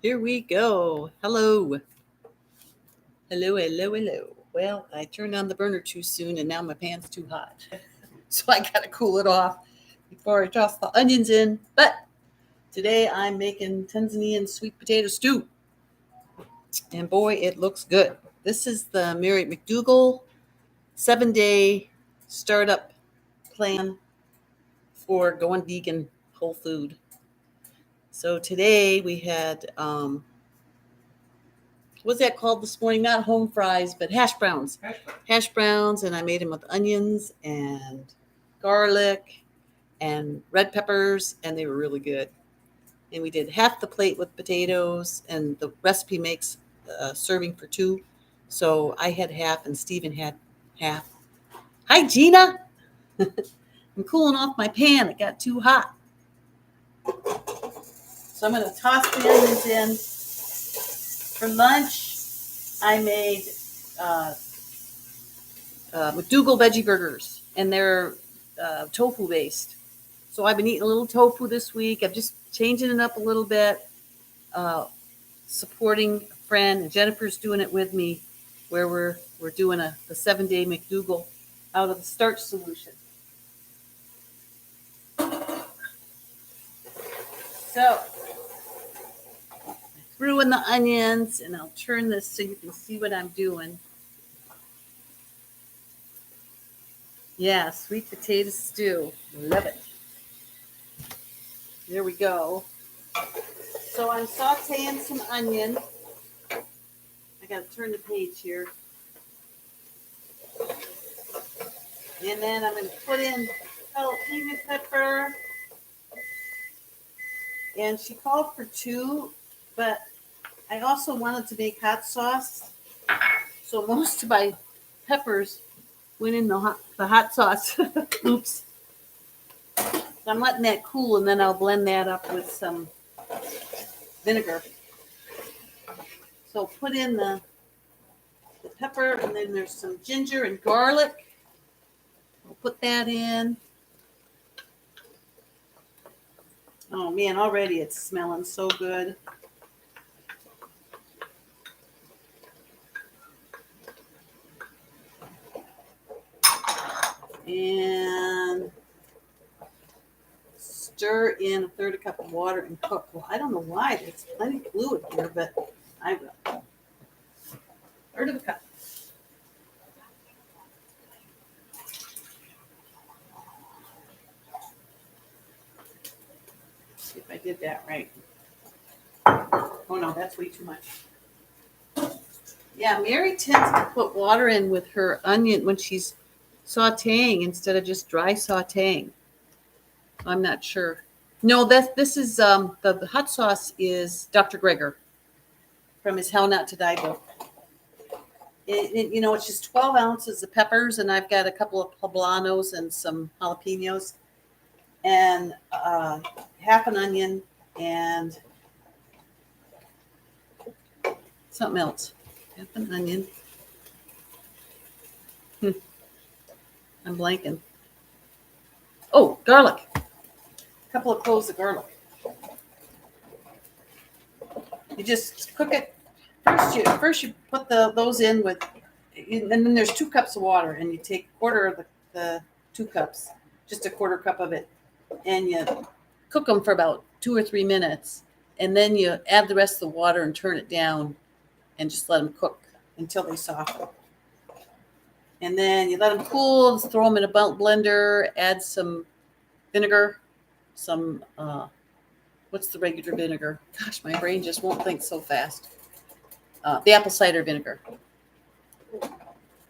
Here we go. Hello. Hello, hello, hello. Well, I turned on the burner too soon and now my pan's too hot. So I got to cool it off before I toss the onions in. But today I'm making Tanzanian sweet potato stew. And boy, it looks good. This is the Mary McDougall 7-day startup plan for going vegan whole food. So today we had what's that called this morning? Not home fries, but hash browns. Hash browns, and I made them with onions and garlic and red peppers, and they were really good. And we did half the plate with potatoes, and the recipe makes a serving for two. So I had half, and Stephen had half. Hi, Gina. I'm cooling off my pan. It got too hot. So I'm going to toss the onions in. For lunch, I made McDougall veggie burgers, and they're tofu based. So I've been eating a little tofu this week. I'm just changing it up a little bit, supporting a friend, and Jennifer's doing it with me, where we're doing the 7-day McDougall out of the starch solution. So I threw in the onions, and I'll turn this so you can see what I'm doing. Yeah, sweet potato stew. Love it. There we go. So I'm sauteing some onion. I got to turn the page here. And then I'm going to put in jalapeno pepper. And she called for 2, but I also wanted to make hot sauce. So most of my peppers went in the hot sauce. Oops. So I'm letting that cool, and then I'll blend that up with some vinegar. So put in the pepper, and then there's some ginger and garlic. I'll put that in. Oh man, already it's smelling so good. And stir in a third cup of water and cook. Well, I don't know why. There's plenty of fluid here, but I will. Third of a cup. See if I did that right. Oh no, that's way too much. Yeah, Mary tends to put water in with her onion when she's sauteing instead of just dry sauteing. I'm not sure. No, this is the hot sauce is Dr. Greger from his How Not to Die book. It's just 12 ounces of peppers, and I've got a couple of poblanos and some jalapenos, and half an onion and something else. Half an onion. I'm blanking. Oh, garlic. A couple of cloves of garlic. You just cook it. First you put those in with, and then there's 2 cups of water, and you take a quarter of the 2 cups, just a quarter cup of it, and you cook them for about 2 or 3 minutes, and then you add the rest of the water and turn it down, and just let them cook until they soften. And then you let them cool, throw them in a blender, add some vinegar, some what's the regular vinegar? Gosh, my brain just won't think so fast. The apple cider vinegar.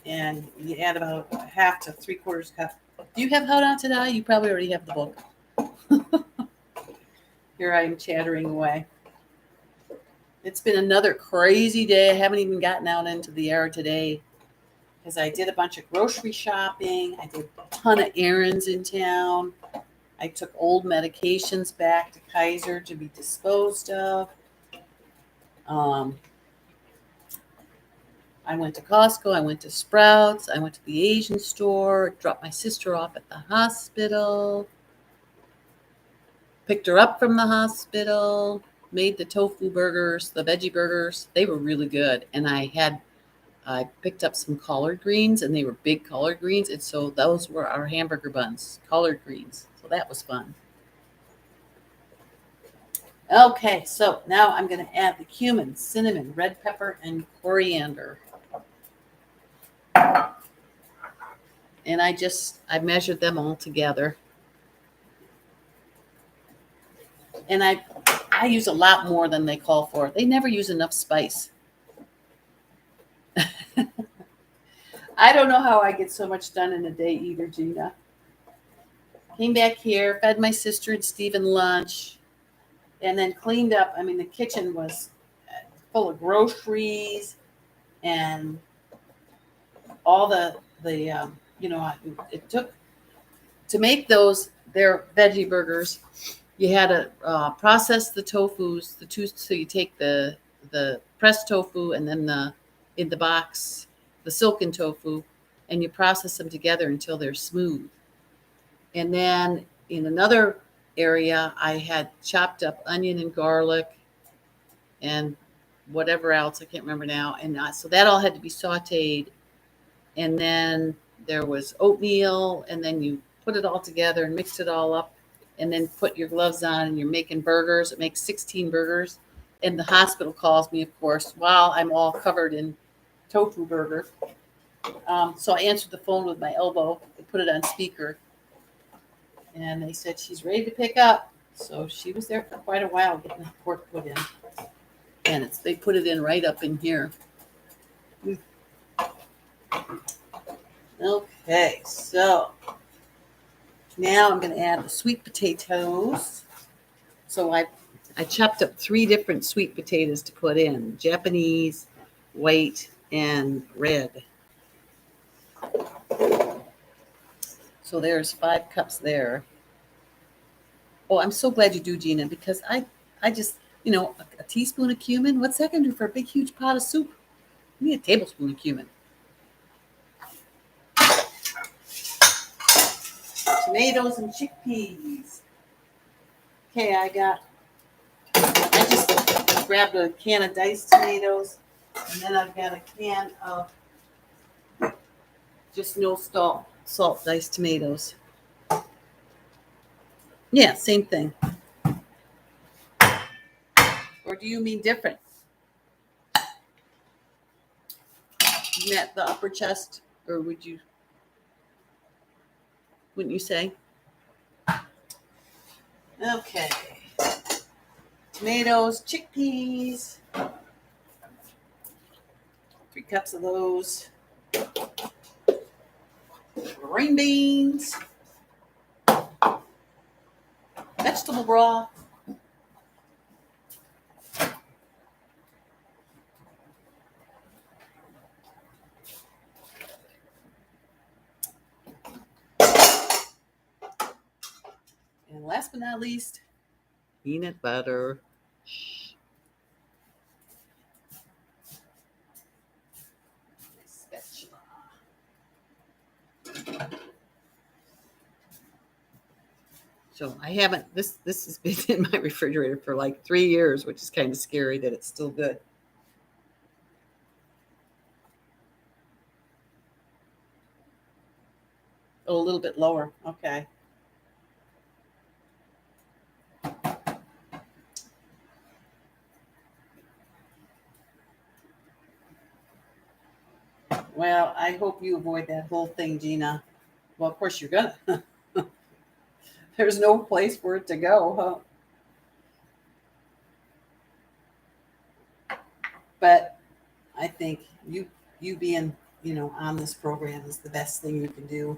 And you add about a half to 3/4 cup. Do you have How Not to Die? You probably already have the book. Here I am chattering away. It's been another crazy day. I haven't even gotten out into the air today because I did a bunch of grocery shopping. I did a ton of errands in town. I took old medications back to Kaiser to be disposed of. I went to Costco. I went to Sprouts. I went to the Asian store. Dropped my sister off at the hospital. Picked her up from the hospital. made the tofu burgers, the veggie burgers. They were really good. And I picked up some collard greens, and they were big collard greens. And so those were our hamburger buns, collard greens. So that was fun. Okay, so now I'm going to add the cumin, cinnamon, red pepper, and coriander. And I measured them all together. And I use a lot more than they call for. They never use enough spice. I don't know how I get so much done in a day either, Gina. Came back here, fed my sister and Stephen lunch, and then cleaned up. I mean, the kitchen was full of groceries and all it took to make their veggie burgers. You had to process the tofus, so you take the pressed tofu and then in the box, the silken tofu, and you process them together until they're smooth. And then in another area, I had chopped up onion and garlic and whatever else, I can't remember now. And so that all had to be sauteed. And then there was oatmeal, and then you put it all together and mixed it all up, and then put your gloves on, and you're making burgers. It makes 16 burgers. And the hospital calls me, of course, while I'm all covered in tofu burger. So I answered the phone with my elbow and put it on speaker. And they said she's ready to pick up. So she was there for quite a while getting the pork put in. And they put it in right up in here. Okay, so now I'm going to add the sweet potatoes. So I chopped up 3 different sweet potatoes to put in: Japanese, white, and red. So there's 5 cups there. Oh, I'm so glad you do, Gina, because I just, a teaspoon of cumin, what's that going to do for a big, huge pot of soup? You need a tablespoon of cumin. Tomatoes and chickpeas. Okay, I just grabbed a can of diced tomatoes, and then I've got a can of just no salt diced tomatoes. Yeah, same thing. Or do you mean different? Isn't that the upper chest, or wouldn't you say? Okay. Tomatoes, chickpeas. 3 cups of those. Green beans. Vegetable broth. And last but not least, peanut butter. Spatula. So I haven't, this has been in my refrigerator for like 3 years, which is kind of scary that it's still good. Oh, a little bit lower. Okay. Well, I hope you avoid that whole thing, Gina. Well, of course you're gonna. There's no place for it to go, huh? But I think you being, on this program is the best thing you can do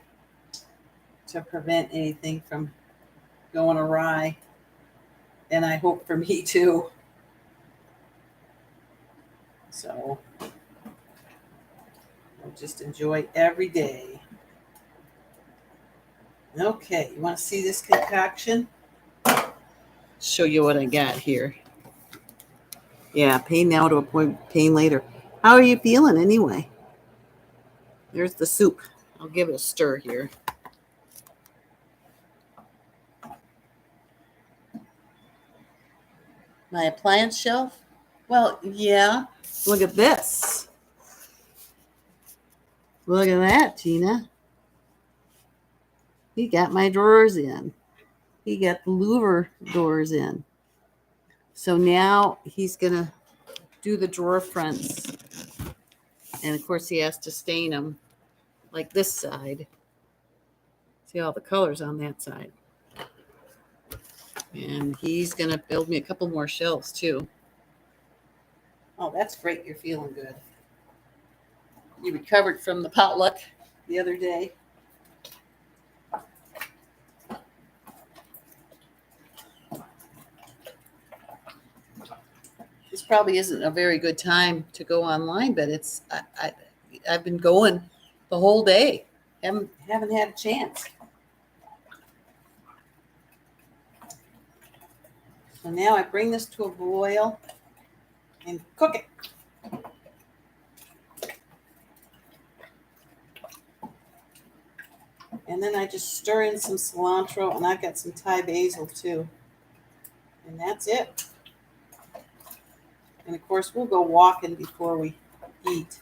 to prevent anything from going awry. And I hope for me too. So I'll just enjoy every day. Okay, you want to see this concoction? Show you what I got here. Yeah, pain now to avoid pain later. How are you feeling anyway? There's the soup. I'll give it a stir here. My appliance shelf? Well, yeah. Look at this. Look at that, Tina. He got my drawers in. He got the louver doors in. So now he's going to do the drawer fronts. And of course, he has to stain them like this side. See all the colors on that side. And he's going to build me a couple more shelves too. Oh, that's great. You're feeling good. You recovered from the potluck the other day. This probably isn't a very good time to go online, but I've been going the whole day. Haven't had a chance. So now I bring this to a boil and cook it. And then I just stir in some cilantro, and I've got some Thai basil too. And that's it. And of course, we'll go walking before we eat.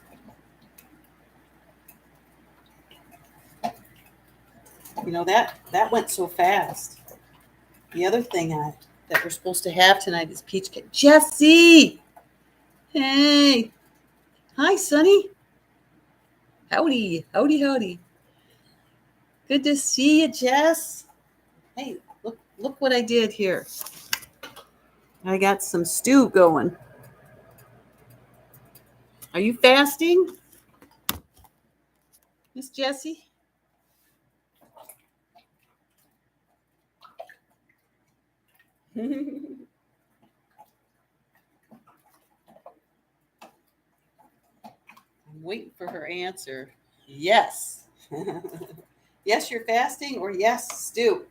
You know, that went so fast. The other thing that we're supposed to have tonight is peach cake. Jesse! Hey! Hi, Sonny. Howdy. Howdy, howdy. Good to see you, Jess. Hey, look what I did here. I got some stew going. Are you fasting, Miss Jessie? I'm waiting for her answer. Yes. Yes, you're fasting, or yes, stew.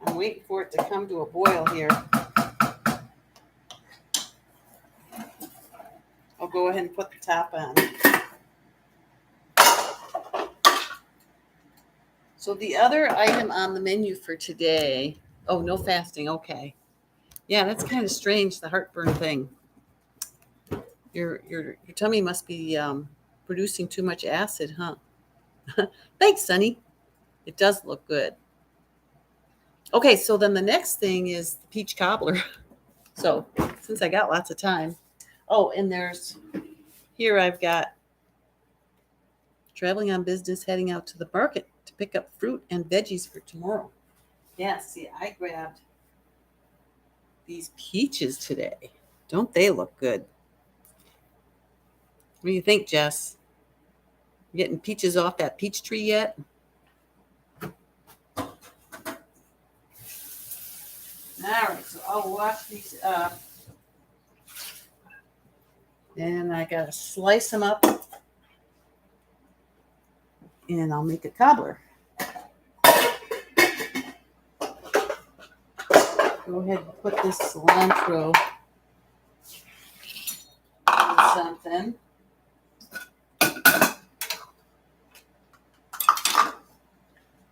I'm waiting for it to come to a boil here. I'll go ahead and put the top on. So the other item on the menu for today, oh, no fasting, okay. Yeah, that's kind of strange, the heartburn thing. Your tummy must be producing too much acid, huh? Thanks, Sonny. It does look good. Okay, so then the next thing is the peach cobbler. So since I got lots of time. Oh, and here I've got traveling on business, heading out to the market to pick up fruit and veggies for tomorrow. Yeah, see, I grabbed these peaches today. Don't they look good? What do you think, Jess? You getting peaches off that peach tree yet? All right, so I'll wash these up. And I got to slice them up. And I'll make a cobbler. Go ahead and put this cilantro in something.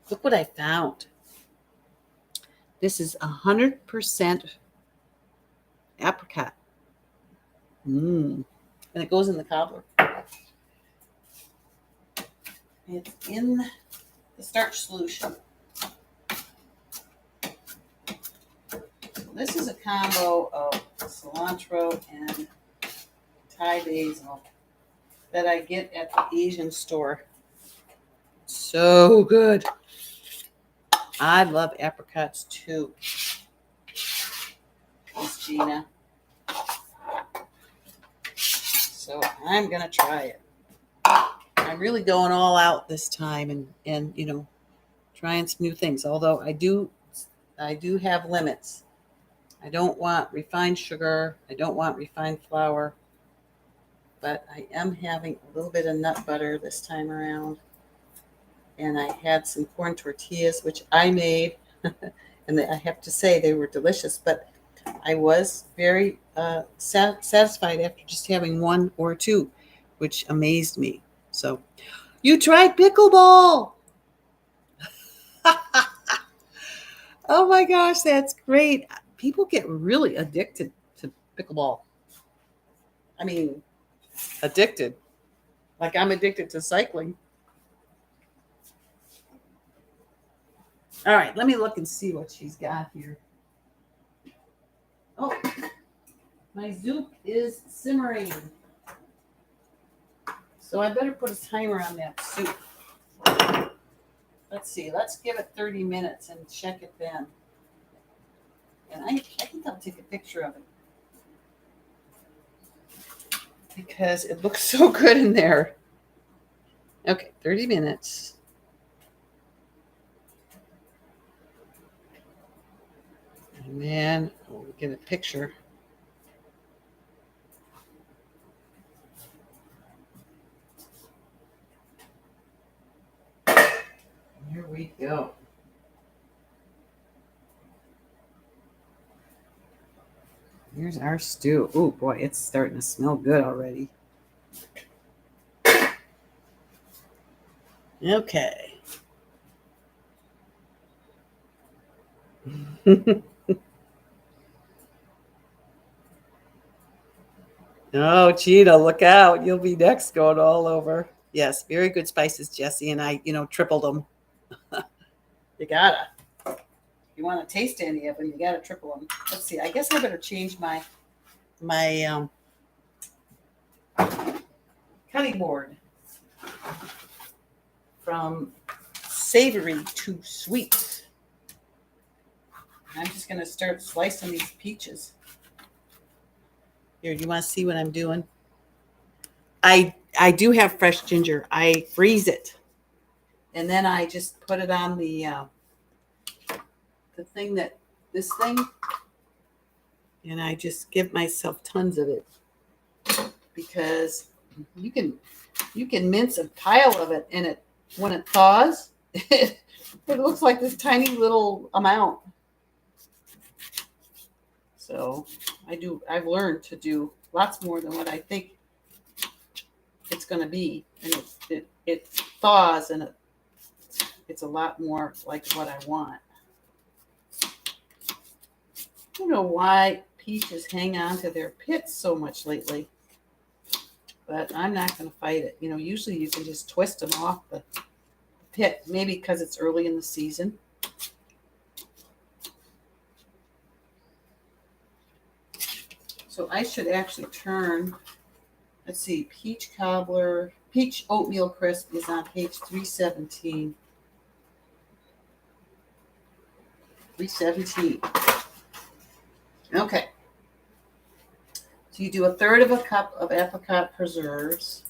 Look what I found. This is 100% apricot. And it goes in the cobbler. It's in the starch solution. This is a combo of cilantro and Thai basil that I get at the Asian store. So good. I love apricots too, Miss Gina. So I'm going to try it. I'm really going all out this time and trying some new things. Although I do have limits. I don't want refined sugar. I don't want refined flour. But I am having a little bit of nut butter this time around. And I had some corn tortillas, which I made. And I have to say they were delicious. But I was very satisfied after just having one or two, which amazed me. So, you tried pickleball. Oh my gosh, that's great. People get really addicted to pickleball. I mean, addicted. Like I'm addicted to cycling. All right, let me look and see what she's got here. Oh, my soup is simmering. So I better put a timer on that soup. Let's see. Let's give it 30 minutes and check it then. And I think I'll take a picture of it because it looks so good in there. Okay, 30 minutes. And then we'll get a picture. Here we go. Here's our stew. Oh boy, it's starting to smell good already. Okay. Oh, Gina, look out. You'll be next going all over. Yes, very good spices, Jesse. And I, tripled them. You gotta. If you want to taste any of them, you gotta triple them. Let's see. I guess I better change my cutting board from savory to sweet. I'm just gonna start slicing these peaches. Here, do you want to see what I'm doing? I do have fresh ginger. I freeze it, and then I just put it on the thing this thing, and I just give myself tons of it because you can mince a pile of it, and when it thaws, it looks like this tiny little amount. So I've learned to do lots more than what I think it's going to be, and it thaws, and it's a lot more like what I want. I don't know why peaches hang on to their pits so much lately, but I'm not going to fight it. Usually you can just twist them off the pit, maybe because it's early in the season. So I should actually turn, let's see, peach oatmeal crisp is on page 317. 317. Okay. So you do 1/3 of a cup of apricot preserves.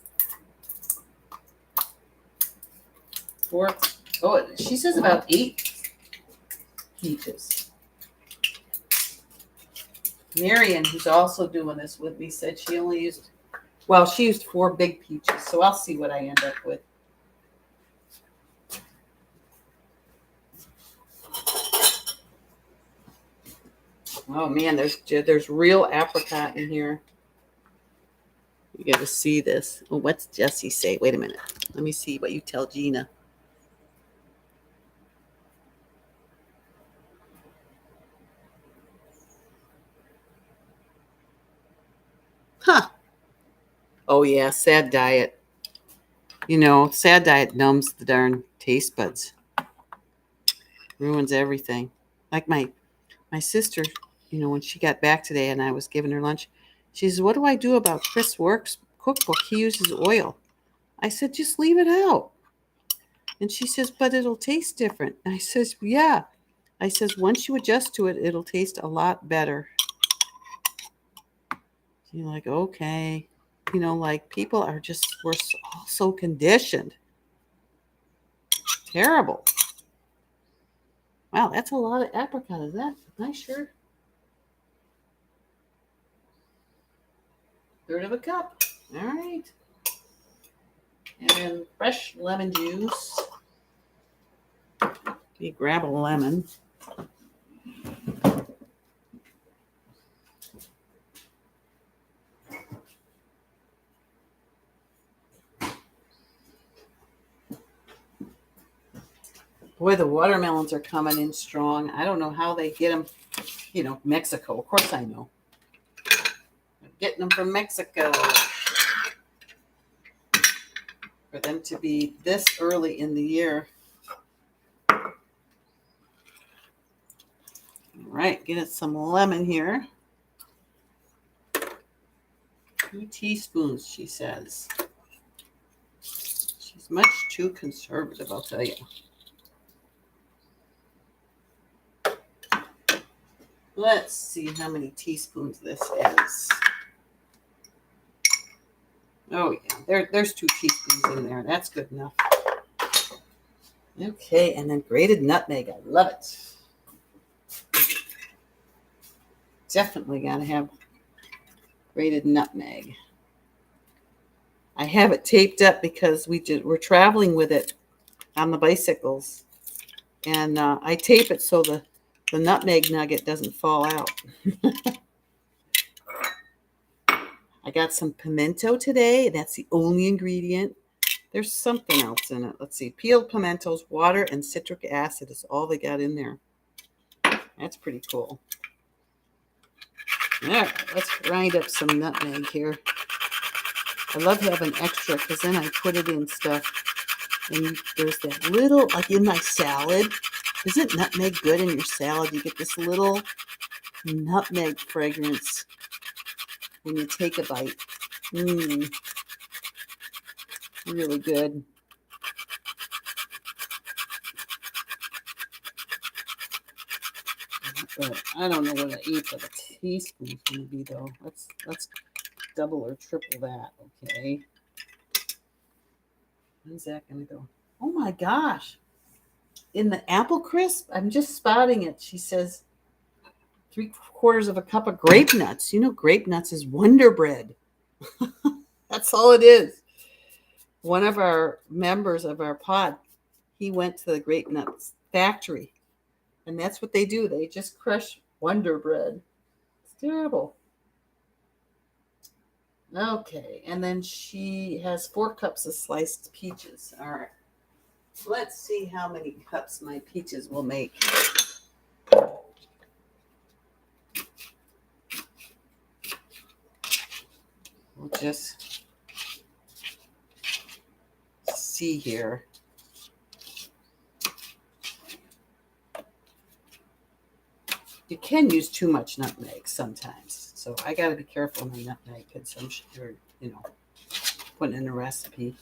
She says about 8 peaches. Marion, who's also doing this with me, said she used 4 big peaches. So I'll see what I end up with. Oh man, there's real apricot in here. You got to see this. Oh, what's Jesse say? Wait a minute. Let me see what you tell Gina. Huh. Oh yeah, sad diet. Sad diet numbs the darn taste buds. Ruins everything. Like my sister, when she got back today and I was giving her lunch, she says, "What do I do about Chris Work's cookbook? He uses oil." I said, "Just leave it out." And she says, "But it'll taste different." And I says, "Yeah." I says, "Once you adjust to it, it'll taste a lot better." You're like, okay. Like people we're all so conditioned. Terrible. Wow, that's a lot of apricot. Is that nice? Sure. 1/3 of a cup. All right. And then fresh lemon juice. You grab a lemon. Boy, the watermelons are coming in strong. I don't know how they get them. Mexico. Of course I know. They're getting them from Mexico. For them to be this early in the year. All right, get us some lemon here. 2 teaspoons, she says. She's much too conservative, I'll tell you. Let's see how many teaspoons this is. Oh, yeah, there's 2 teaspoons in there. That's good enough. Okay, and then grated nutmeg. I love it. Definitely got to have grated nutmeg. I have it taped up because we're traveling with it on the bicycles. And I tape it so the nutmeg nugget doesn't fall out. I got some pimento today. That's the only ingredient. There's something else in it. Let's see. Peeled pimentos, water, and citric acid is all they got in there. That's pretty cool. All right, let's grind up some nutmeg here. I love having extra because then I put it in stuff. And there's that little, like in my salad. Isn't nutmeg good in your salad? You get this little nutmeg fragrance when you take a bite. Really good. But I don't know what an eighth of a teaspoon is going to be, though. Let's double or triple that, okay? When's that going to go? Oh, my gosh. In the apple crisp, I'm just spotting it. She says 3/4 of a cup of grape nuts. Grape nuts is Wonder Bread. That's all it is. One of our members of our pod, he went to the grape nuts factory. And that's what they do. They just crush Wonder Bread. It's terrible. Okay. And then she has 4 cups of sliced peaches. All right. Let's see how many cups my peaches will make. We'll just see here. You can use too much nutmeg sometimes. So I got to be careful with my nutmeg consumption or, putting in a recipe.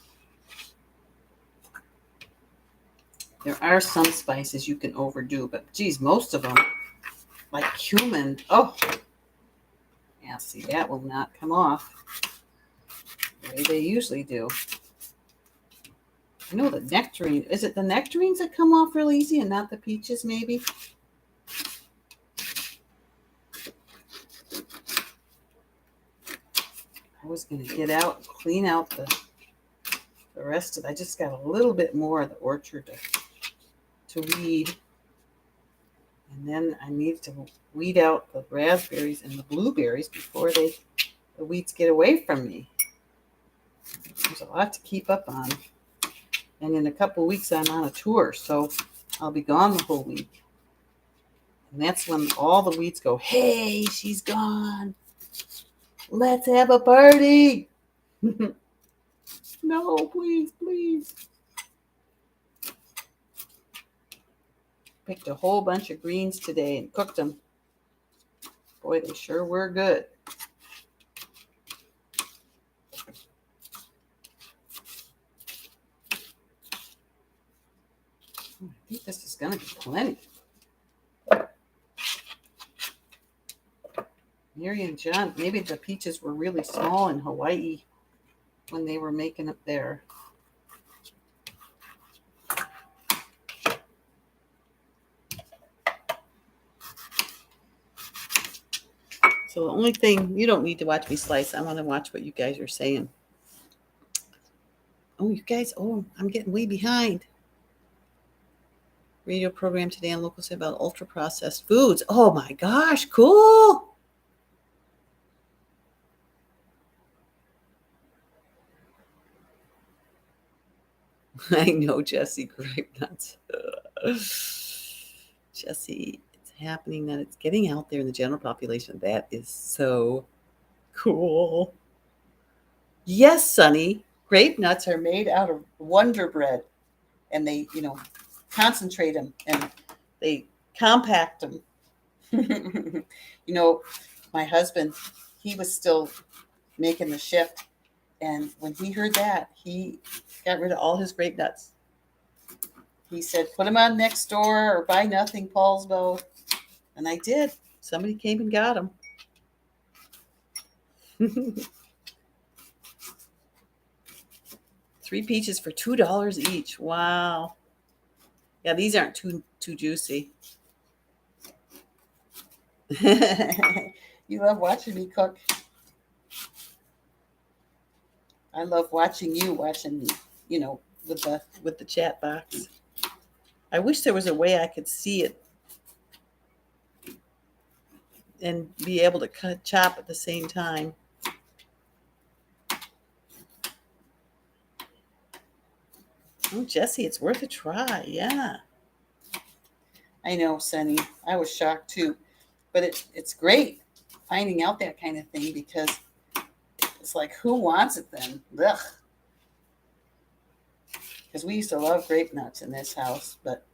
There are some spices you can overdo, but geez, most of them, like cumin, yeah, see, that will not come off the way they usually do. I know the nectarine, is it the nectarines that come off real easy and not the peaches maybe? I was going to get out and clean out the rest of it. I just got a little bit more of the orchard to weed. And then I need to weed out the raspberries and the blueberries before the weeds get away from me. There's a lot to keep up on. And in a couple of weeks, I'm on a tour, so I'll be gone the whole week. And that's when all the weeds go, hey, she's gone. Let's have a party. No, please, please. Picked a whole bunch of greens today and cooked them. Boy, they sure were good. I think this is going to be plenty. Mary and John, maybe the peaches were really small in Hawaii when they were making it there. So the only thing, you don't need to watch me slice. I want to watch what you guys are saying. Oh, you guys, I'm getting way behind. Radio program today on Local Say about ultra-processed foods. Oh my gosh, cool. I know, Jesse, grape nuts. Jesse, it's happening that it's getting out there in the general population. That is so cool. Yes, Sonny, grape nuts are made out of Wonder Bread, and they, concentrate them and they compact them. My husband, he was still making the shift, and when he heard that, he got rid of all his grape nuts. He said, "Put them on next door or buy nothing, Paulsbo," and I did. Somebody came and got them. 3 peaches for $2 each. Wow. Yeah, these aren't too juicy. You love watching me cook. I love watching you watching me, with the chat box. I wish there was a way I could see it and be able to chop at the same time. Oh, Jesse, it's worth a try. Yeah. I know, Sonny. I was shocked too. But it's great finding out that kind of thing, because it's like, who wants it then? Ugh. Because we used to love grape nuts in this house, but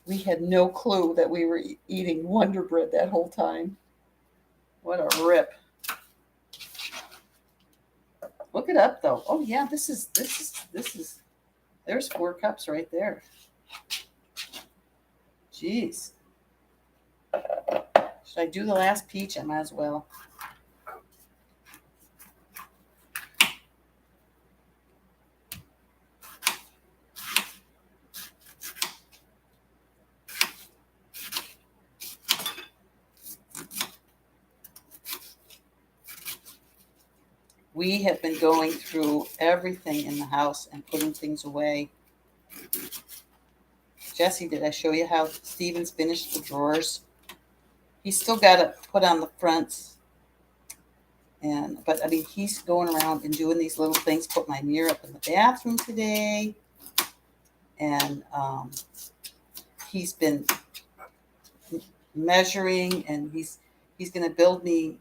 we had no clue that we were eating Wonder Bread that whole time. What a rip. Look it up though. Oh yeah, this is there's 4 cups right there. Jeez. Should I do the last peach? I might as well. We have been going through everything in the house and putting things away. Jesse, did I show you how Steven's finished the drawers? He's still got to put on the fronts. But I mean, he's going around and doing these little things. Put my mirror up in the bathroom today. And he's been measuring, and he's going to build me.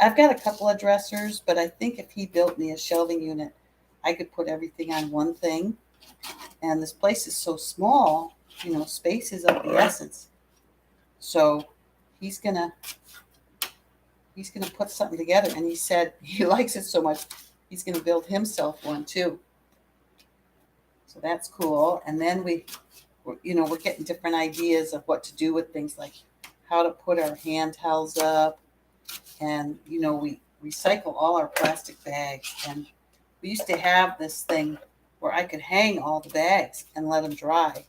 I've got a couple of dressers, but I think if he built me a shelving unit, I could put everything on one thing. And this place is so small, space is of the essence. So he's gonna put something together, and he said he likes it so much he's gonna build himself one too. So that's cool. And then we're getting different ideas of what to do with things, like how to put our hand towels up. And we recycle all our plastic bags, and we used to have this thing where I could hang all the bags and let them dry.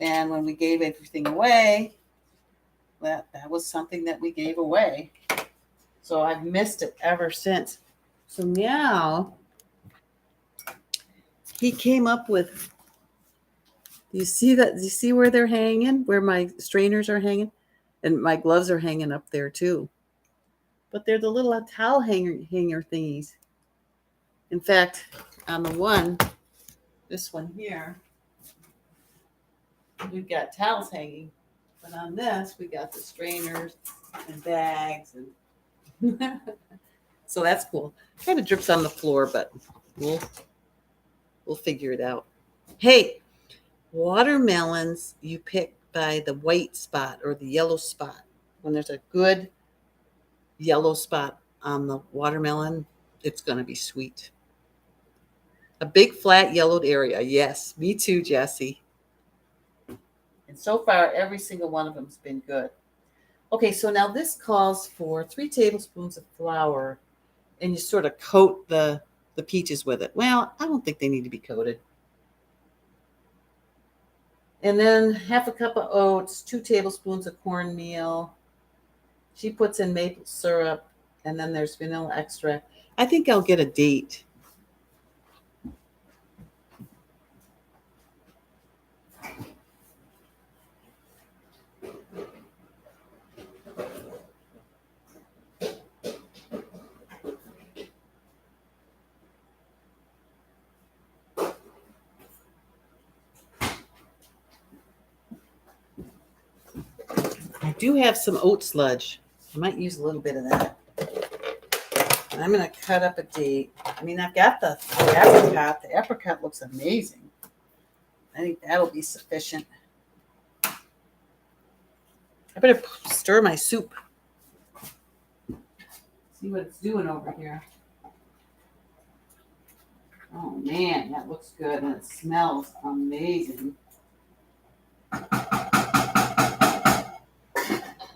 And when we gave everything away, that was something that we gave away. So I've missed it ever since. So now he came up with, do you see that? Do you see where they're hanging, where my strainers are hanging? And my gloves are hanging up there too. But they're the little towel hanger thingies. In fact, on the one, this one here, we've got towels hanging. But on this, we got the strainers and bags. And so that's cool. Kind of drips on the floor, but we'll figure it out. Hey, watermelons you pick by the white spot or the yellow spot. When there's a good yellow spot on the watermelon, it's going to be sweet. A big flat yellowed area. Yes, me too, Jesse. And so far, every single one of them has been good. Okay, so now this calls for 3 tablespoons of flour, and you sort of coat the peaches with it. Well, I don't think they need to be coated. And then 1/2 cup of oats, 2 tablespoons of cornmeal. She puts in maple syrup, and then there's vanilla extract. I think I'll get a date. I do have some oat sludge. I might use a little bit of that. And I'm going to cut up a date. I mean, I've got the apricot. The apricot looks amazing. I think that'll be sufficient. I better stir my soup. See what it's doing over here. Oh man, that looks good and it smells amazing. I'll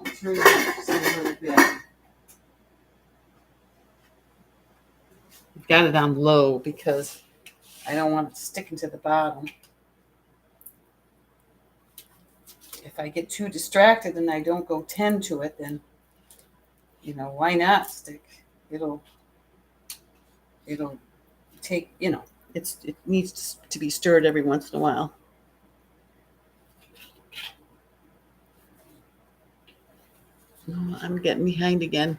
turn it just a little bit. I've got it on low because I don't want it sticking to the bottom. If I get too distracted and I don't go tend to it, then, you know, why not stick? It'll take, you know, it needs to be stirred every once in a while. Oh, I'm getting behind again.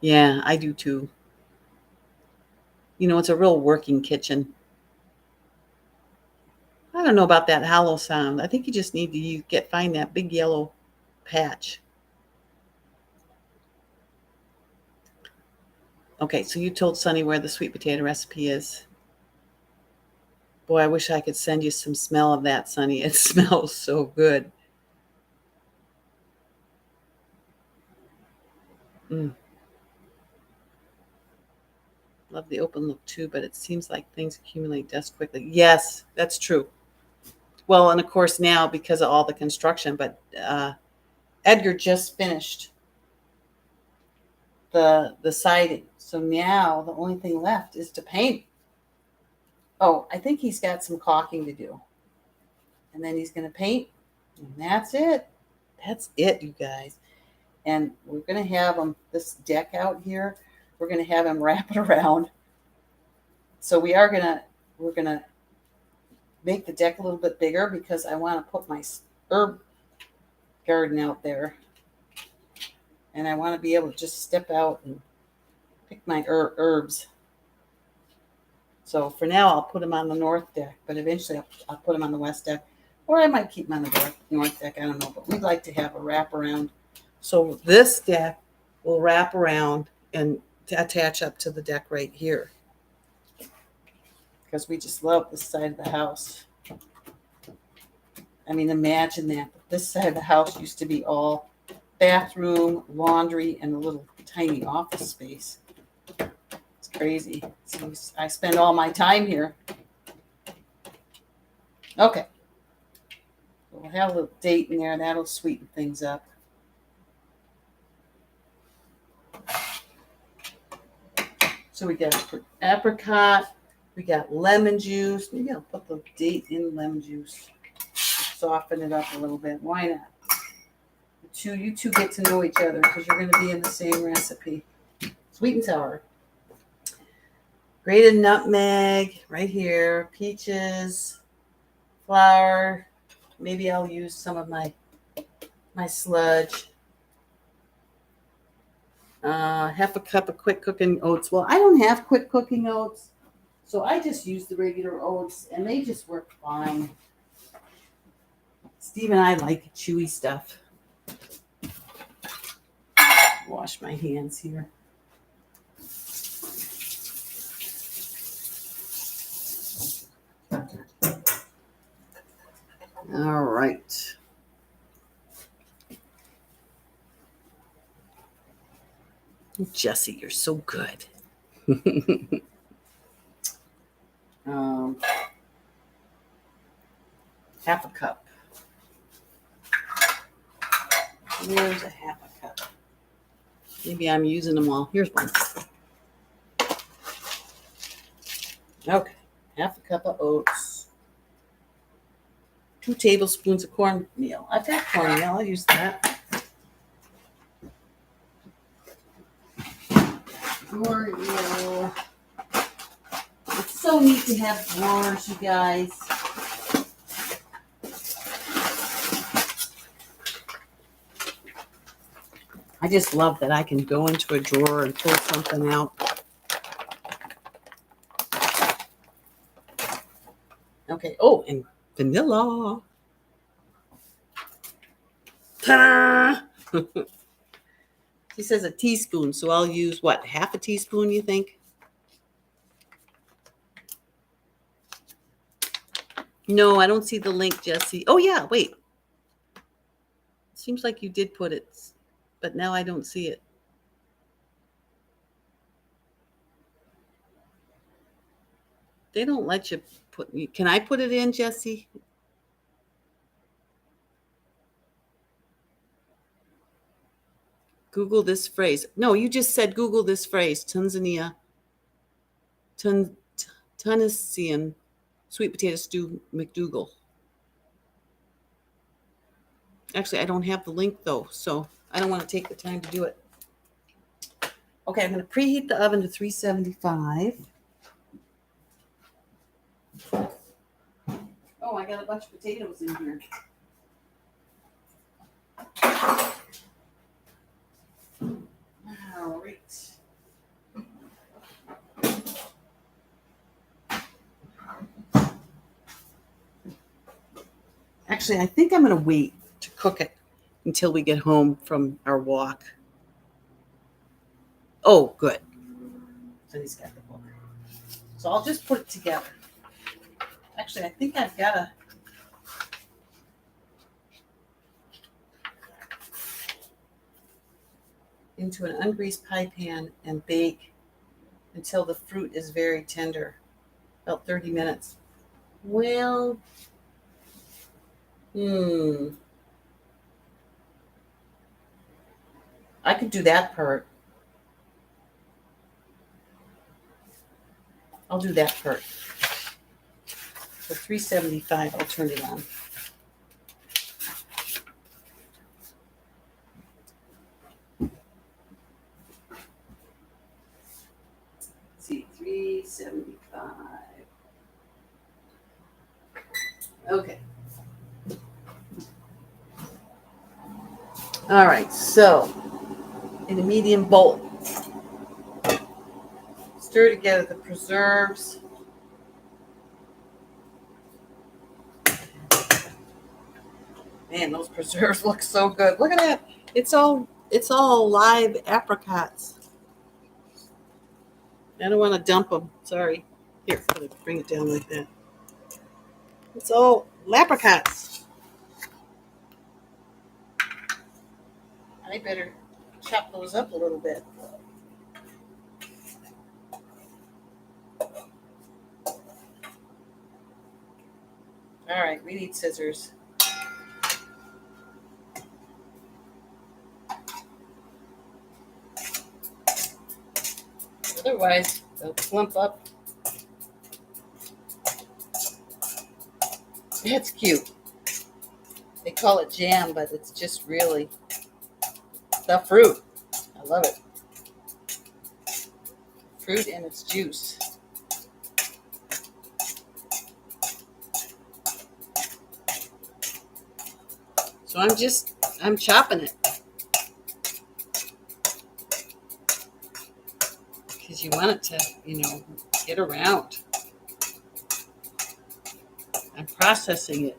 Yeah, I do too. You know, it's a real working kitchen. I don't know about that hollow sound. I think you just need to find that big yellow patch. Okay, so you told Sonny where the sweet potato recipe is. Boy, I wish I could send you some smell of that, Sonny. It smells so good. Love the open look too, but it seems like things accumulate dust quickly. Yes, that's true. Well, and of course now because of all the construction, but Edgar just finished the siding. So now the only thing left is to paint. Oh, I think he's got some caulking to do. And then he's going to paint. And that's it. That's it, you guys. And we're going to have him, this deck out here, we're going to have him wrap it around. So we're going to make the deck a little bit bigger because I want to put my herb garden out there. And I want to be able to just step out and pick my herbs. So for now, I'll put them on the north deck, but eventually I'll put them on the west deck, or I might keep them on the north deck. I don't know, but we'd like to have a wraparound. So this deck will wrap around and attach up to the deck right here because we just love this side of the house. I mean, imagine that. This side of the house used to be all bathroom, laundry, and a little tiny office space. It's crazy. So I spend all my time here. Okay. We'll have a little date in there. That'll sweeten things up. So we got apricot. We got lemon juice. Maybe I'll put the date in lemon juice. Soften it up a little bit. Why not? You two get to know each other because you're going to be in the same recipe. Sweet and sour. Grated nutmeg right here. Peaches. Flour. Maybe I'll use some of my sludge. Half a cup of quick cooking oats. Well, I don't have quick cooking oats, so I just use the regular oats, and they just work fine. Steve and I like chewy stuff. Wash my hands here. All right. Jesse, you're so good. Half a cup. There's a half a cup. Maybe I'm using them all. Here's one. Okay. Half a cup of oats. 2 tablespoons of cornmeal. I've got cornmeal. I'll use that. Cornmeal. It's so neat to have drawers, you guys. I just love that I can go into a drawer and pull something out. Okay. Oh, and vanilla. Ta-da! She says a teaspoon, so I'll use what, half a teaspoon, you think? No, I don't see the link, Jesse. Oh, yeah, wait. Seems like you did put it, but now I don't see it. They don't let you put. Can I put it in, Jesse? Google this phrase. No, you just said Google this phrase. Tanzania, Tun, Tunisian sweet potato stew McDougal. Actually, I don't have the link though, so I don't want to take the time to do it. Okay, I'm going to preheat the oven to 375. Oh, I got a bunch of potatoes in here. All right. Actually, I think I'm going to wait to cook it until we get home from our walk. Oh, good. So he's got the book. So I'll just put it together. Actually, I think I've got to. Into an ungreased pie pan and bake until the fruit is very tender. About 30 minutes. Well, I could do that part. I'll do that part. For 375, I'll turn it on. Let's see, 375. Okay. All right, so in a medium bowl, stir together the preserves. Man, those preserves look so good. Look at that. It's all live apricots. I don't want to dump them. Sorry. Here, bring it down like that. It's all apricots. I better chop those up a little bit. All right, we need scissors. Otherwise, they'll clump up. That's cute. They call it jam, but it's just really the fruit. I love it. Fruit and its juice. So I'm chopping it. Because you want it to, get around. I'm processing it.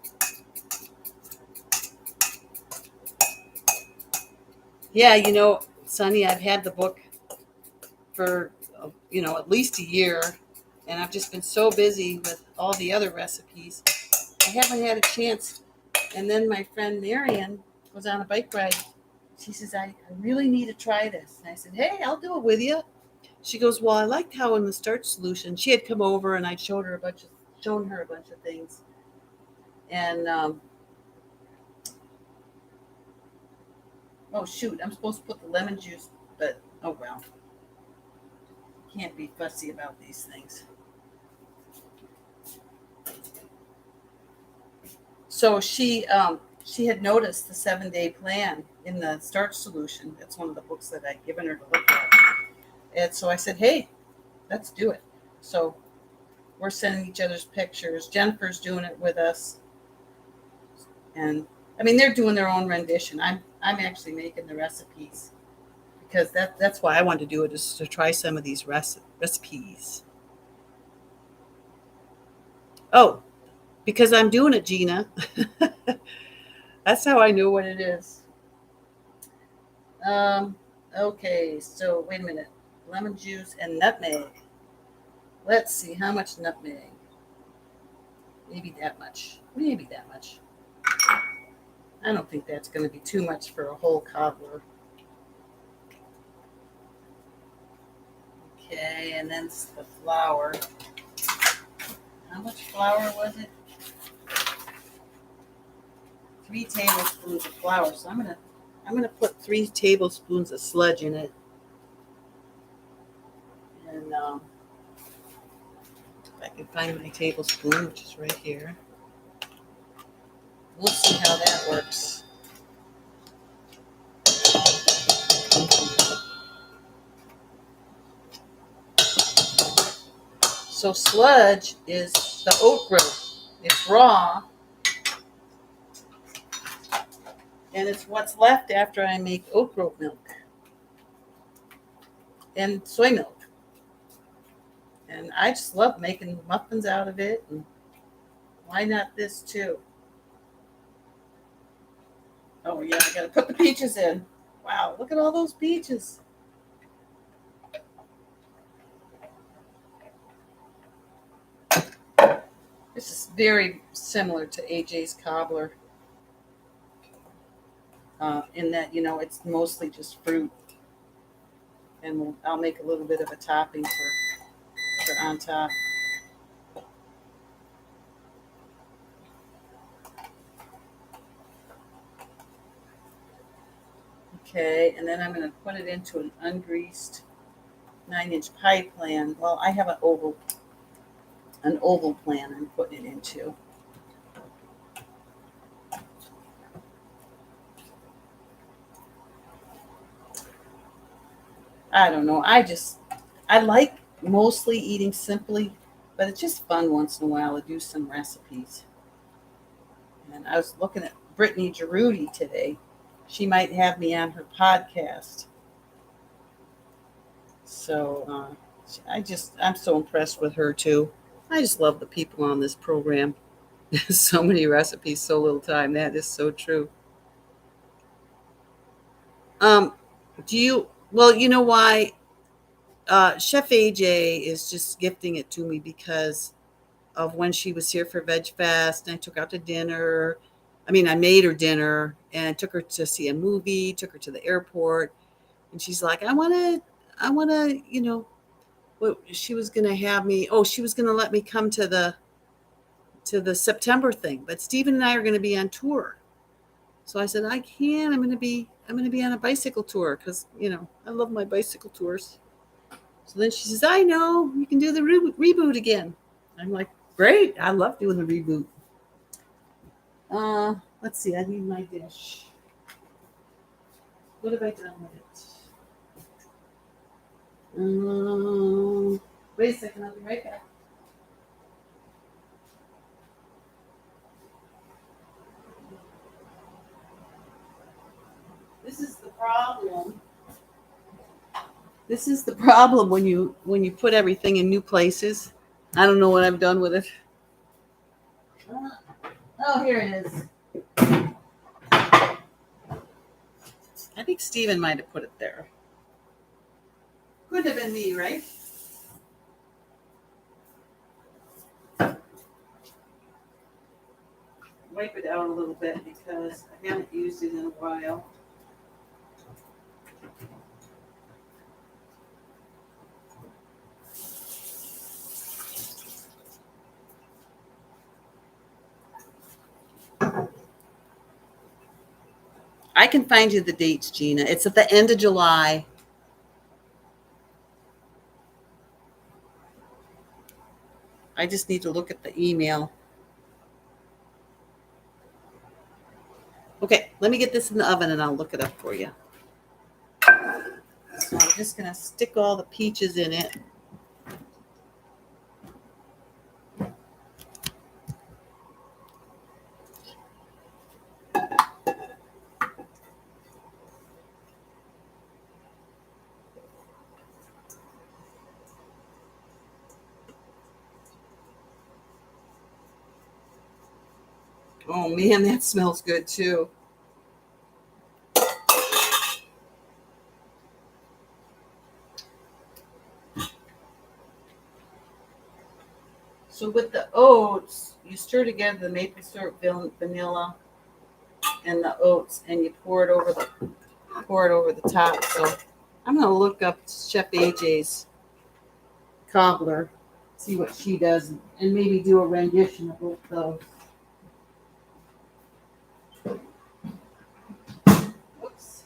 Yeah, Sonny, I've had the book for, at least a year, and I've just been so busy with all the other recipes. I haven't had a chance. And then my friend Marion was on a bike ride. She says, I really need to try this. And I said, hey, I'll do it with you. She goes, well, I liked how in the starch solution, she had come over and I'd shown her a bunch of things. And, oh, shoot, I'm supposed to put the lemon juice, but, oh, well. Can't be fussy about these things. So she had noticed the 7-day plan in the starch solution. That's one of the books that I'd given her to look at. And so I said, hey, let's do it. So we're sending each other's pictures. Jennifer's doing it with us. And they're doing their own rendition. I'm actually making the recipes because that's why I wanted to do it, is to try some of these recipes. Oh, because I'm doing it, Gina. That's how I know what it is. Okay, so wait a minute. Lemon juice and nutmeg. Let's see, how much nutmeg? Maybe that much. Maybe that much. I don't think that's going to be too much for a whole cobbler. Okay, and then the flour. How much flour was it? 3 tablespoons of flour. So I'm gonna put 3 tablespoons of sludge in it, and if I can find my tablespoon, which is right here, we'll see how that works. So sludge is the oat groat. It's raw, and it's what's left after I make oat groat milk and soy milk. And I just love making muffins out of it. And why not this too? Oh yeah, I gotta put the peaches in. Wow, look at all those peaches. This is very similar to AJ's cobbler, in that it's mostly just fruit, and I'll make a little bit of a topping for on top. Okay, and then I'm going to put it into an ungreased 9-inch pie pan. Well, I have an oval pan I'm putting it into. I don't know. I like mostly eating simply, but it's just fun once in a while to do some recipes. And I was looking at Brittany Giroudi today. She might have me on her podcast. So I'm so impressed with her too. I just love the people on this program. So many recipes, so little time. That is so true. Um, do you? Well, you know why? Chef AJ is just gifting it to me because of when she was here for Veg Fest, and I took her out to dinner. I mean, I made her dinner and took her to see a movie. Took her to the airport, and she's like, I want to, what she was going to have me. Oh, she was going to let me come to the September thing, but Stephen and I are going to be on tour. So I said, I can. I'm going to be on a bicycle tour because I love my bicycle tours. So then she says, I know you can do the reboot again. I'm like, great. I love doing the reboot. Let's see. I need my dish. What have I done with it? Wait a second. I'll be right back. This is the problem. This is the problem when you put everything in new places. I don't know what I've done with it. Oh, here it is. I think Steven might have put it there. Could have been me, right? Wipe it out a little bit because I haven't used it in a while. I can find you the dates, Gina. It's at the end of July. I just need to look at the email. Okay, let me get this in the oven and I'll look it up for you. So I'm just going to stick all the peaches in it. Oh man, that smells good too. So with the oats, you stir together the maple syrup, vanilla, and the oats, and you pour it over the top. So I'm gonna look up Chef AJ's cobbler, see what she does, and maybe do a rendition of both those. Oops.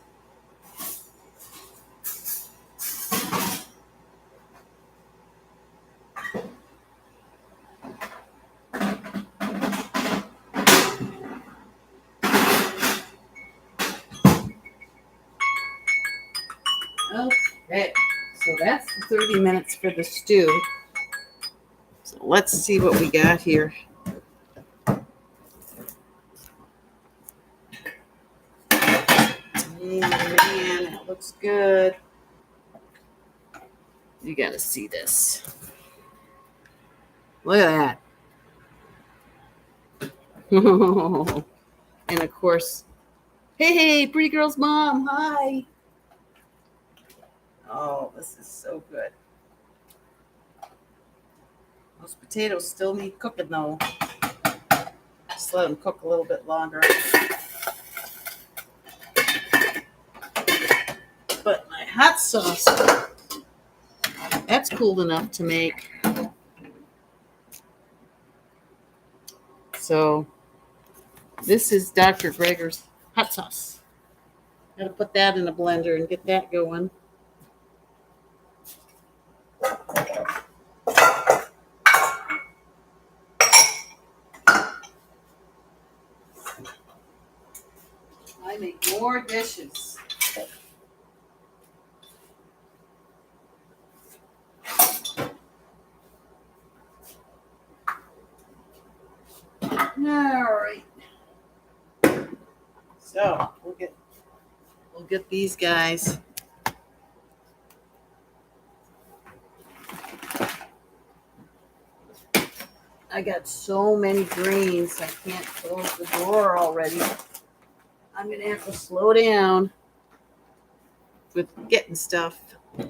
Okay, so that's the 30 minutes for the stew. So let's see what we got here. Man, that looks good. You gotta see this. Look at that. And of course, hey, pretty girl's mom, hi. Oh, this is so good. Those potatoes still need cooking though. Just let them cook a little bit longer. But my hot sauce, that's cool enough to make. So this is Dr. Greger's hot sauce. Gotta put that in a blender and get that going. I make more dishes. All right. So we'll get these guys. I got so many greens, I can't close the door already. I'm gonna have to slow down with getting stuff. All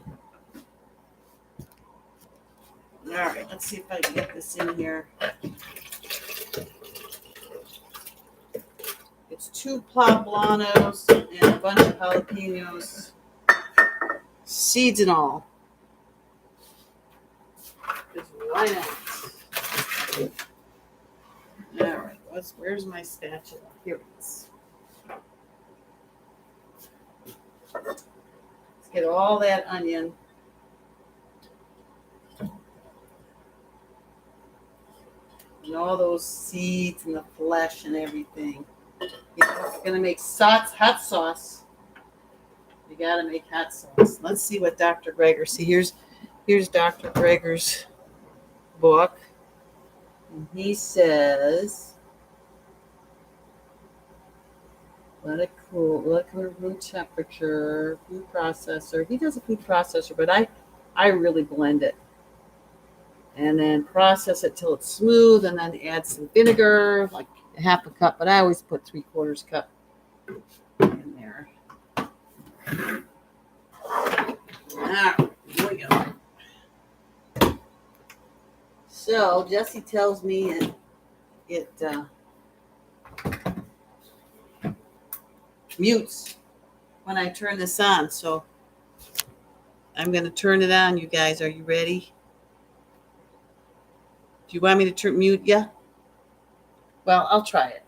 right, let's see if I can get this in here. It's 2 poblanos and a bunch of jalapenos, seeds and all. Just why not? All right, where's my spatula? Here it is. Let's get all that onion. And all those seeds and the flesh and everything. If you're gonna make hot sauce, you gotta make hot sauce. Let's see what Dr. Greger. See, here's Dr. Greger's book, and he says, let it cool, let it cool room temperature, food processor. He does a food processor, but I really blend it. And then process it till it's smooth, and then add some vinegar, like a half a cup, but I always put 3/4 cup in there. Here we go. So Jesse tells me it mutes when I turn this on, so I'm going to turn it on, you guys. Are you ready? Do you want me to mute you? Well, I'll try it.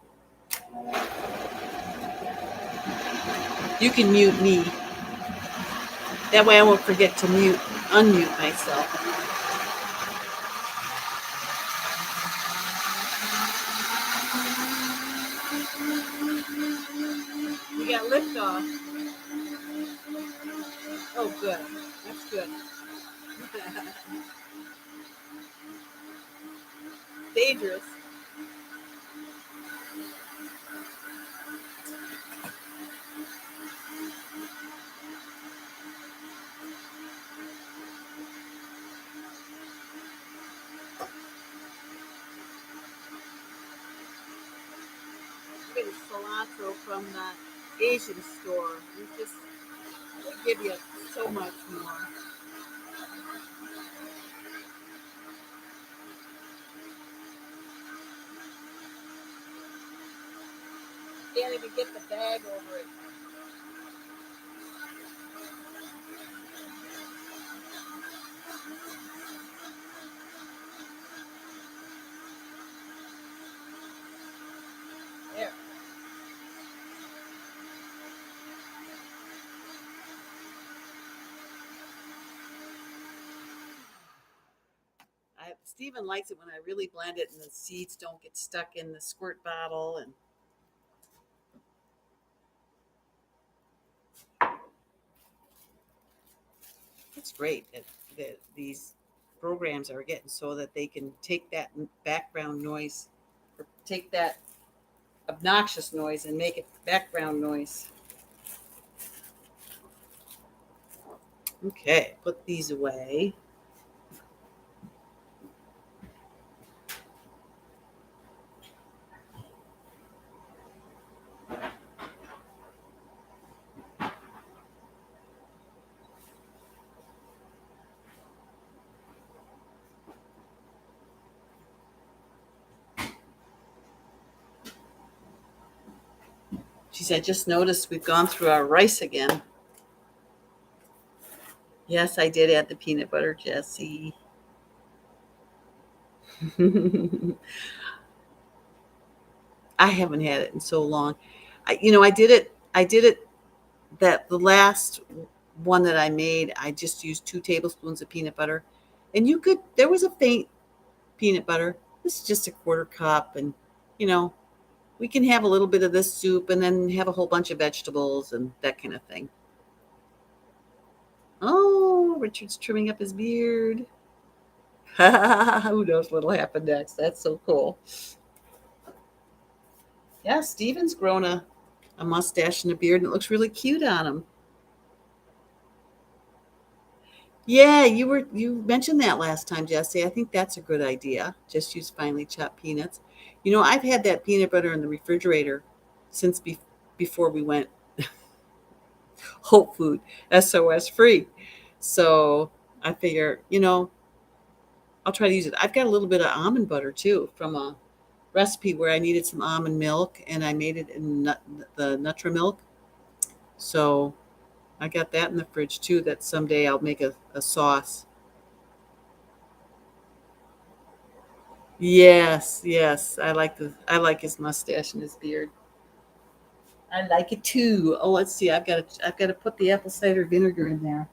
You can mute me. That way I won't forget to unmute myself. We got liftoff. Oh, good. That's good. Dangerous. Getting cilantro from the Asian store. They give you so much more. Can't even get the bag over it. There. Steven likes it when I really blend it and the seeds don't get stuck in the squirt bottle. And it's great that these programs are getting so that they can take that background noise or take that obnoxious noise and make it background noise. Okay, put these away. Geez, I just noticed we've gone through our rice again. Yes, I did add the peanut butter, Jesse. I haven't had it in so long. I did it. I did it that the last one that I made. I just used 2 tablespoons of peanut butter, and you could. There was a faint peanut butter. This is just a quarter cup, and you know we can have a little bit of this soup, and then have a whole bunch of vegetables and that kind of thing. Oh, Richard's trimming up his beard. Who knows what'll happen next? That's so cool. Yeah, Steven's grown a mustache and a beard, and it looks really cute on him. Yeah, you mentioned that last time, Jesse. I think that's a good idea. Just use finely chopped peanuts. I've had that peanut butter in the refrigerator since before we went whole food SOS free. So I figure, I'll try to use it. I've got a little bit of almond butter too from a recipe where I needed some almond milk and I made it in the Nutrimilk. So I got that in the fridge too. That someday I'll make a sauce. Yes, yes. I like his mustache and his beard. I like it too. Oh, let's see. I've got to put the apple cider vinegar in there.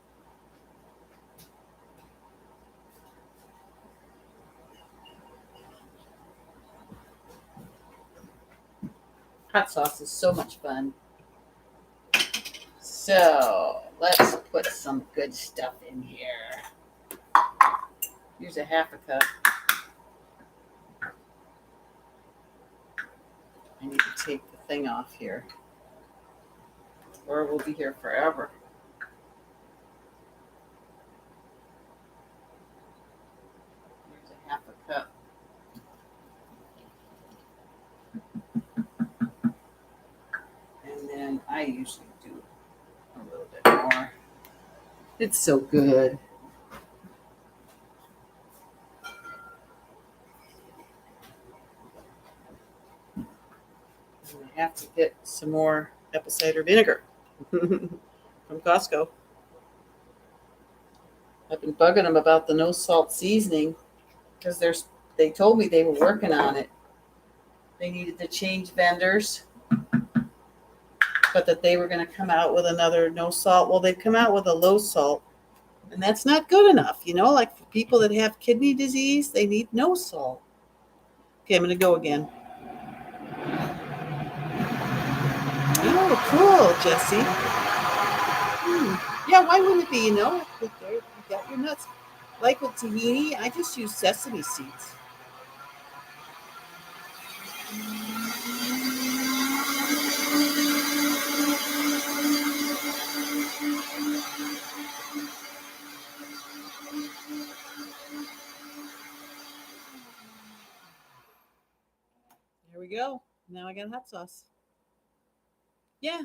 Hot sauce is so much fun. So let's put some good stuff in here. Here's a half a cup. I need to take the thing off here, or we'll be here forever. Here's a half a cup. And then I usually do a little bit more. It's so good. And I have to get some more apple cider vinegar from Costco. I've been bugging them about the no salt seasoning because they told me they were working on it. They needed to change vendors, but that they were going to come out with another no salt. Well, they've come out with a low salt, and that's not good enough. Like for people that have kidney disease, they need no salt. Okay, I'm going to go again. Oh, cool, Jesse. Yeah, why wouldn't it be? You got your nuts. Like with tahini, I just use sesame seeds. Here we go. Now I got hot sauce. Yeah,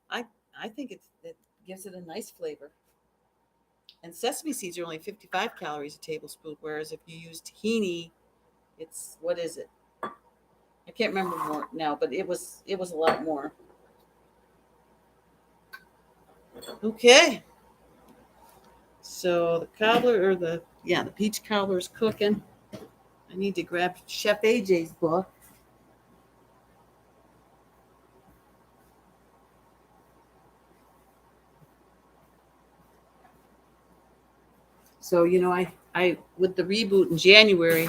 I I think it gives it a nice flavor. And sesame seeds are only 55 calories a tablespoon, whereas if you use tahini, it's what is it? I can't remember more now, but it was a lot more. Okay. So the cobbler or the peach cobbler is cooking. I need to grab Chef AJ's book. So I with the reboot in January,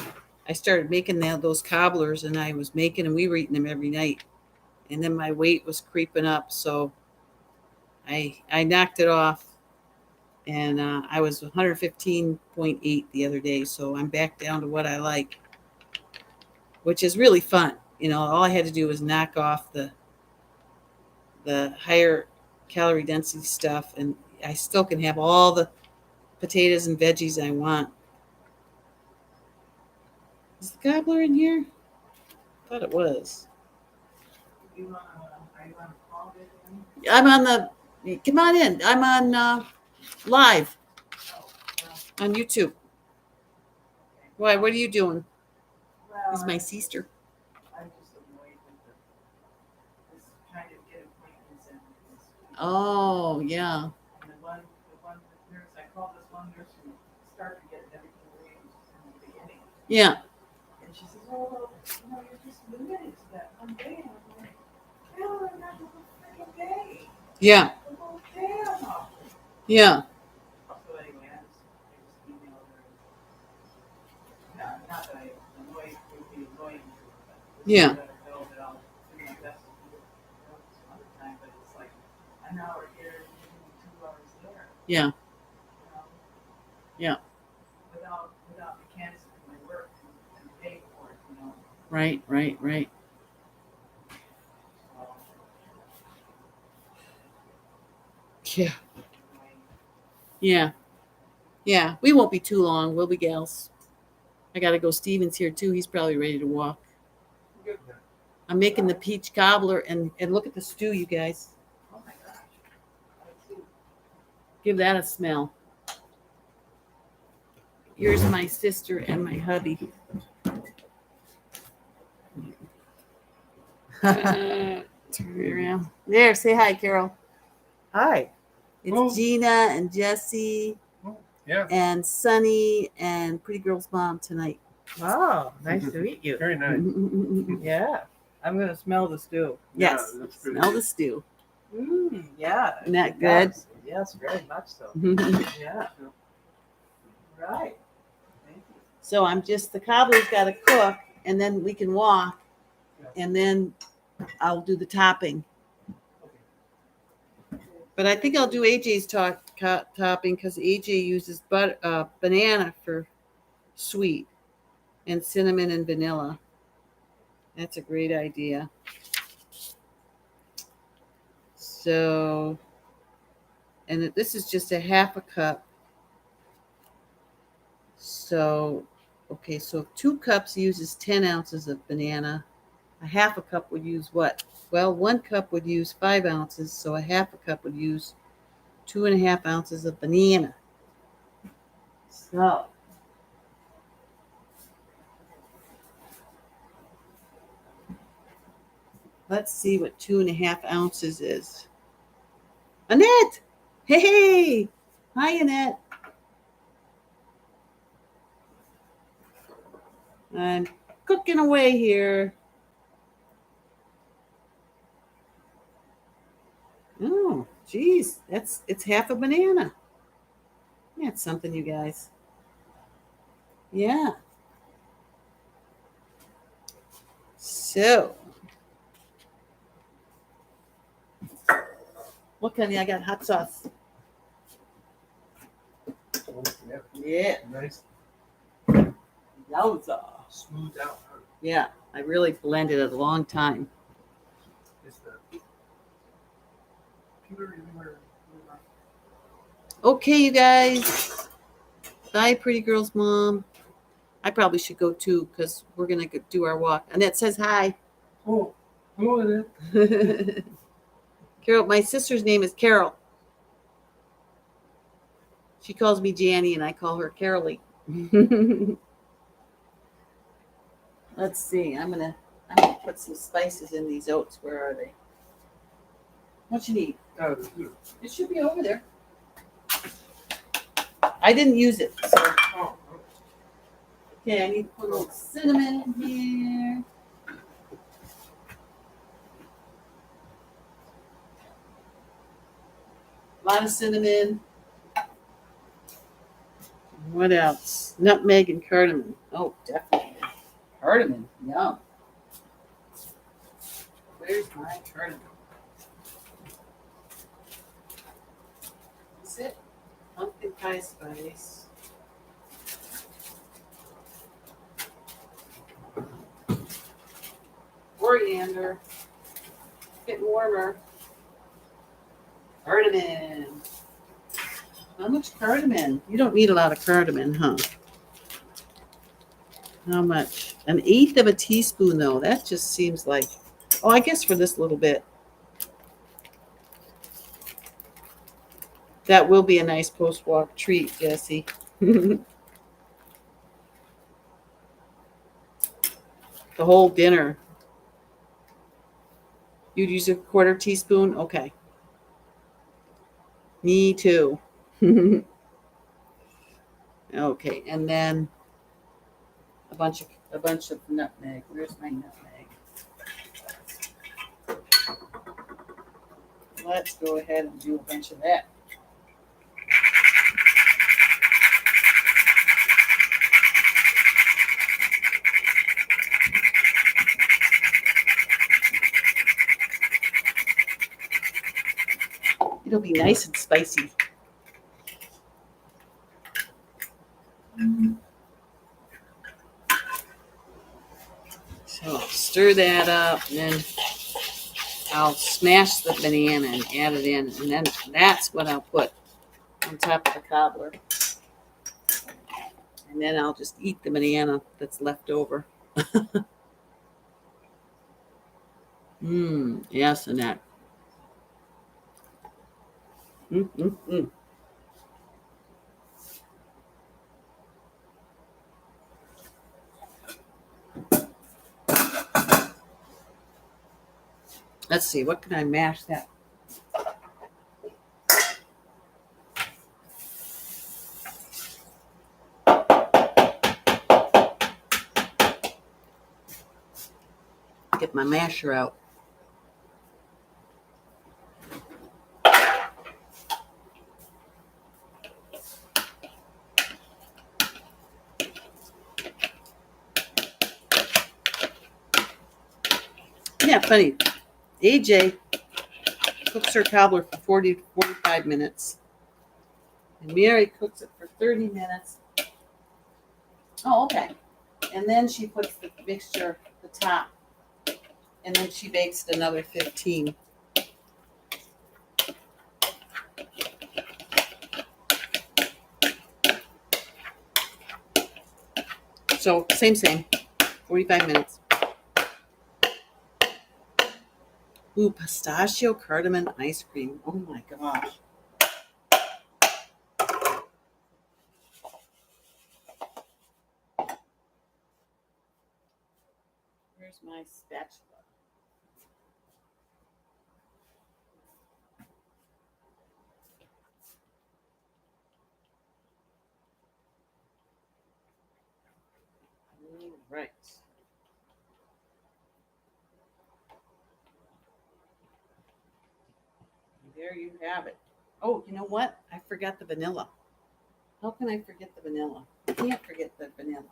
I started making those cobblers, and I was making and we were eating them every night. And then my weight was creeping up, so I knocked it off, and I was 115.8 the other day, so I'm back down to what I like, which is really fun. All I had to do was knock off the higher calorie density stuff, and I still can have all the potatoes and veggies I want. Is the gobbler in here? I thought it was. I'm on the. Come on in. I'm on live on YouTube. Why? What are you doing? He's my sister. I'm just annoyed with this trying to get appointments and this. Oh yeah. And the one nurse, I called this one nurse who started getting everything arranged in the beginning. Yeah. And she says, "Oh, you're just limited to that one day." And I'm like, "No, I'm not the whole freaking day. Yeah. The whole day I'm off." Yeah. So anyway, I just emailed her. Not that I would be annoying her, but Yeah. let her know that I'll do my best to do it some other time. But it's like an hour here and 2 hours there. Yeah. You know? Yeah. Without me canceling my work and paying for it. Right. So, Yeah. Yeah. We won't be too long, will we, gals? I gotta go. Steven's here too. He's probably ready to walk. good. I'm making the peach cobbler, and look at the stew, you guys. Oh my gosh. I see. Give that a smell. Here's my sister and my hubby. Turn it around. There, say hi, Carol. Hi. It's Gina and Jesse Yeah, and Sunny and Pretty Girl's mom tonight. Wow, nice to meet you. very nice. Yeah. I'm gonna smell the stew. Yes, Yeah, that's good. smell the stew. Yeah. Isn't that it good? does. Yes, very much so. Yeah. Right. Thank you. So the cobbler's got to cook, and then we can walk, and then I'll do the topping. But I think I'll do AJ's topping because AJ uses banana for sweet and cinnamon and vanilla. That's a great idea. So, and this is just a half a cup. So, okay, so if 2 cups uses 10 ounces of banana, a half a cup would use what? Well, 1 cup would use 5 ounces, so a half a cup would use 2.5 ounces of banana. So, let's see what 2.5 ounces is. Annette! Hey! Hi, Annette. I'm cooking away here. Oh, geez, it's half a banana. That's something, you guys. Yeah. So, look, honey, I got hot sauce. Yeah, Yeah. nice, Yowza. smooth out. Huh? Yeah, I really blended it a long time. Is the computer anywhere? Okay, you guys. Bye, Pretty Girl's mom. I probably should go too because we're going to do our walk. Annette says hi. Oh, hello there. Carol, my sister's name is Carol. She calls me Janny and I call her Carolee. Let's see. I'm gonna put some spices in these oats. Where are they? What you need? Oh, the food. It should be over there. I didn't use it, so Oh, okay. I need to put a little cinnamon in here. A lot of cinnamon. What else? Nutmeg and cardamom. Oh, definitely. Cardamom. Yum. Where's my cardamom? That's it. Pumpkin pie spice. Coriander. Getting warmer. Cardamom. How much cardamom? You don't need a lot of cardamom, huh? How much? 1/8 of a teaspoon, though. That just seems like, oh, I guess for this little bit. That will be a nice post-walk treat, Jesse. The whole dinner. You'd use a 1/4 teaspoon? Okay. Me too. Okay, and then a bunch of nutmeg. Where's my nutmeg? Let's go ahead and do a bunch of that. It'll be nice and spicy. So stir that up, and then I'll smash the banana and add it in, and then that's what I'll put on top of the cobbler. And then I'll just eat the banana that's left over. Yes, Annette. Mm. Let's see, what can I mash that? Get my masher out. Yeah, funny. AJ cooks her cobbler for 40 to 45 minutes. And Mary cooks it for 30 minutes. Oh, okay. And then she puts the mixture at the top. And then she bakes it another 15. So, same. 45 minutes. Ooh, pistachio cardamom ice cream. Oh my gosh. Where's my spatula? All right. There you have it. Oh, you know what? I forgot the vanilla. How can I forget the vanilla? I can't forget the vanilla.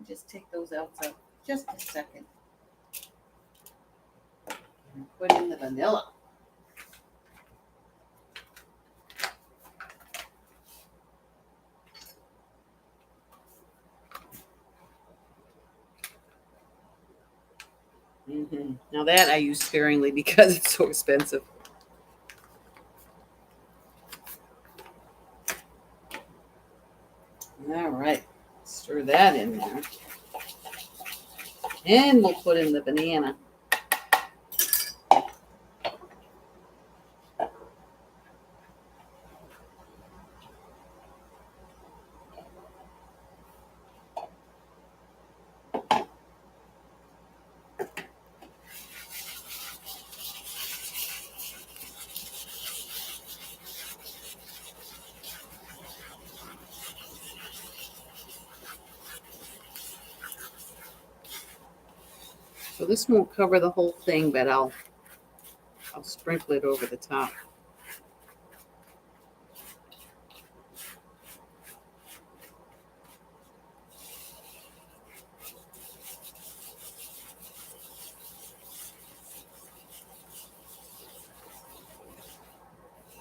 Just take those out for just a second. And put in the vanilla. Now that I use sparingly because it's so expensive. All right, stir that in there. And we'll put in the banana. So this won't cover the whole thing, but I'll sprinkle it over the top.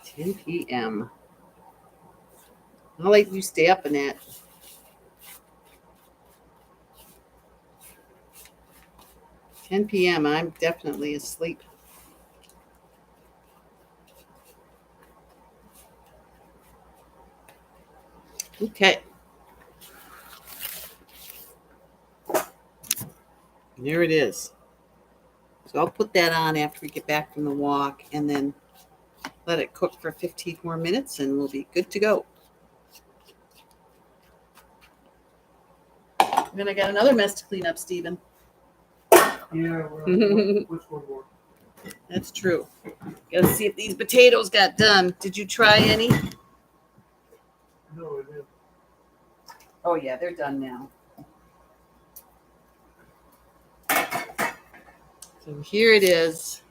Ten p.m. How late do you stay up in that? 10 p.m. I'm definitely asleep. Okay. There it is. So I'll put that on after we get back from the walk and then let it cook for 15 more minutes and we'll be good to go. And then I got another mess to clean up, Stephen. Yeah, which one more? That's true. Gotta see if these potatoes got done. Did you try any? No, it didn't. Oh yeah, they're done now. So here it is.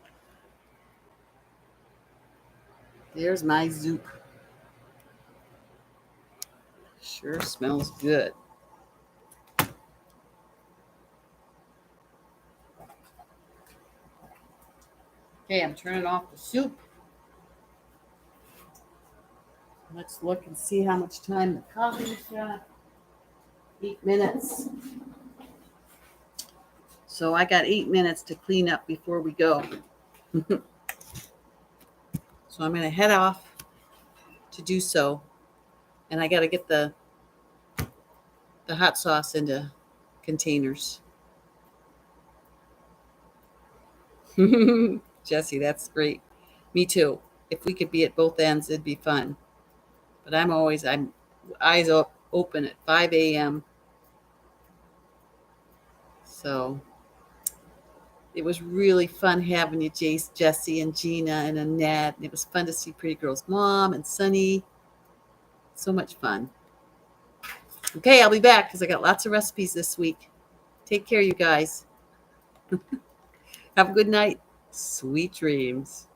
There's my soup. Sure smells good. Okay, I'm turning off the soup. Let's look and see how much time the coffee's got. 8 minutes. So I got 8 minutes to clean up before we go. So I'm going to head off to do so. And I got to get the hot sauce into containers. Jesse, that's great. Me too. If we could be at both ends, it'd be fun. But I'm eyes open at 5 a.m. So it was really fun having you, Jace, Jesse, and Gina, and Annette. And it was fun to see Pretty Girl's mom and Sunny. So much fun. Okay, I'll be back because I got lots of recipes this week. Take care, you guys. Have a good night. Sweet dreams.